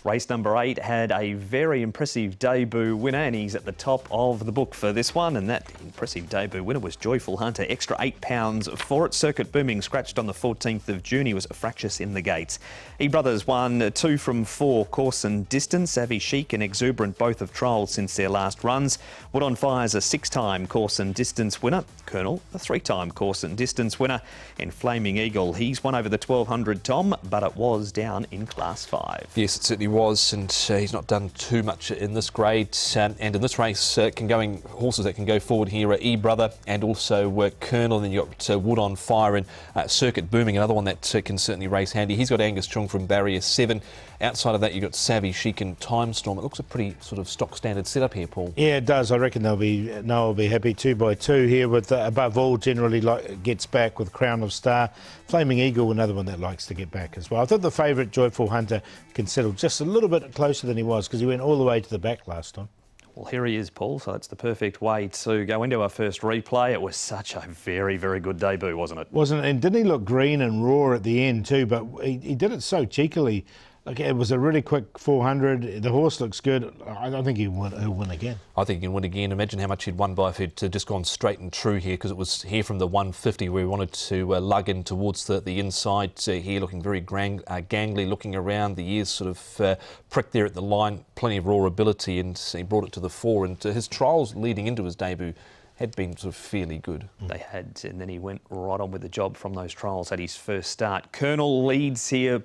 Race number 8 had a very impressive debut winner, and he's at the top of the book for this one. And that impressive debut winner was Joyful Hunter. Extra £8 for it. Circuit Booming scratched on the 14th of June. He was fractious in the gates. E-Brothers won 2 from 4 course and distance. Savvy Chic and Exuberant both have trialled since their last runs. Wood on Fire's a 6-time course and distance winner. Colonel, a 3-time course and distance winner. And Flaming Eagle, he's won over the 1200, Tom, but it was down in Class 5. Yes, it certainly was, and he's not done too much in this grade. And in this race, horses that can go forward here are E-Brother and also Colonel. And then you've got Wood on Fire and Circuit Booming, another one that can certainly race handy. He's got Angus Chung from Barrier 7. Outside of that, you've got Savvy Chic and Time Storm. It looks a pretty sort of stock standard setup here, Paul. Yeah, it does. I reckon Noah will be happy 2 by 2 here with Above All generally gets back with Crown of Star. Flaming Eagle, another one that likes to get back as well. I thought the favourite Joyful Hunter can settle just a little bit closer than he was because he went all the way to the back last time. Well, here he is, Paul, so it's the perfect way to go into our first replay. It was such a very, very good debut, wasn't it? Wasn't it? And didn't he look green and raw at the end too? But he did it so cheekily. Like, it was a really quick 400. The horse looks good. I think he'll win again. I think he can win again. Imagine how much he'd won by if he'd just gone straight and true here, because it was here from the 150 where he wanted to lug in towards the inside here, looking very gangly, looking around. The ears sort of pricked there at the line. Plenty of raw ability, and he brought it to the fore. And his trials leading into his debut had been sort of fairly good. They had, and then he went right on with the job from those trials at his first start. Colonel leads here.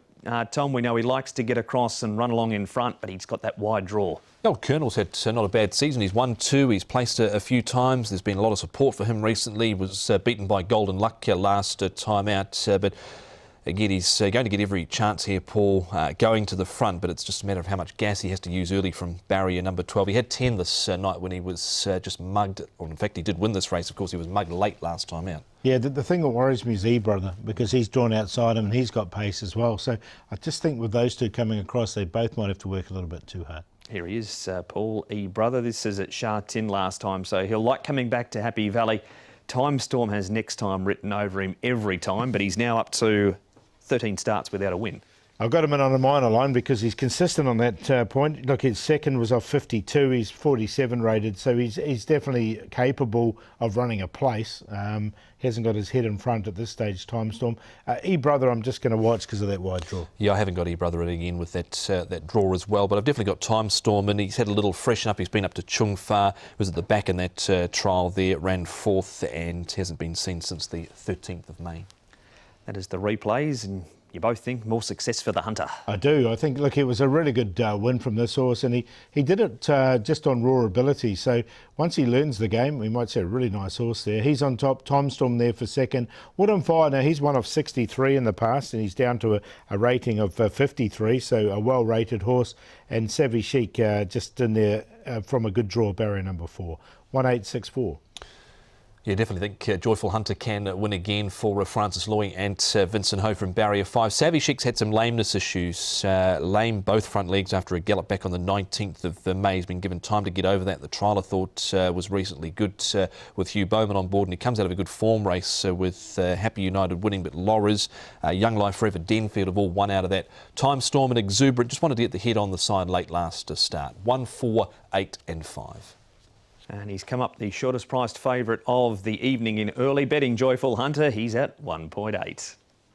Tom, we know he likes to get across and run along in front, but he's got that wide draw. Well, Colonel's had not a bad season. He's won 2, he's placed a few times. There's been a lot of support for him recently. He was beaten by Golden Luck last time out, but again, he's going to get every chance here, Paul, going to the front, but it's just a matter of how much gas he has to use early from barrier number 12. He had 10 this night when he was just mugged. Well, in fact, he did win this race. Of course, he was mugged late last time out. Yeah, the thing that worries me is E-Brother, because he's drawn outside him and he's got pace as well. So I just think with those two coming across, they both might have to work a little bit too hard. Here he is, Paul E-Brother. This is at Sha Tin last time, so he'll like coming back to Happy Valley. Time Storm has next time written over him every time, but he's now up to 13 starts without a win. I've got him in on a minor line because he's consistent on that point. Look, his second was off 52. He's 47 rated, so he's definitely capable of running a place. He hasn't got his head in front at this stage, Time Storm. E-Brother, I'm just going to watch because of that wide draw. Yeah, I haven't got E-Brother in again with that draw as well, but I've definitely got Time Storm, and he's had a little freshen up. He's been up to Chung Fa, was at the back in that trial there, ran 4th, and hasn't been seen since the 13th of May. That is the replays, and you both think more success for the Hunter. I do. I think, look, it was a really good win from this horse, and he did it just on raw ability. So once he learns the game, we might see a really nice horse there. He's on top. Time Storm there for second. Wood on Fire, now he's one of 63 in the past, and he's down to a rating of 53, so a well-rated horse. And Savvy Chic just in there from a good draw, barrier number 4. 1864. Yeah, definitely think Joyful Hunter can win again for Francis Loy and Vincent Ho from Barrier 5. Savvy Chic's had some lameness issues. Lame both front legs after a gallop back on the 19th of May. He's been given time to get over that. The trial, I thought, was recently good with Hugh Bowman on board, and he comes out of a good form race with Happy United winning, but Laura's, Young Life Forever, Denfield have all won out of that. Time Storm and Exuberant just wanted to get the head on the side late last start. 1, 4, 8 and 5. And he's come up the shortest priced favourite of the evening in early betting, Joyful Hunter. He's at 1.8.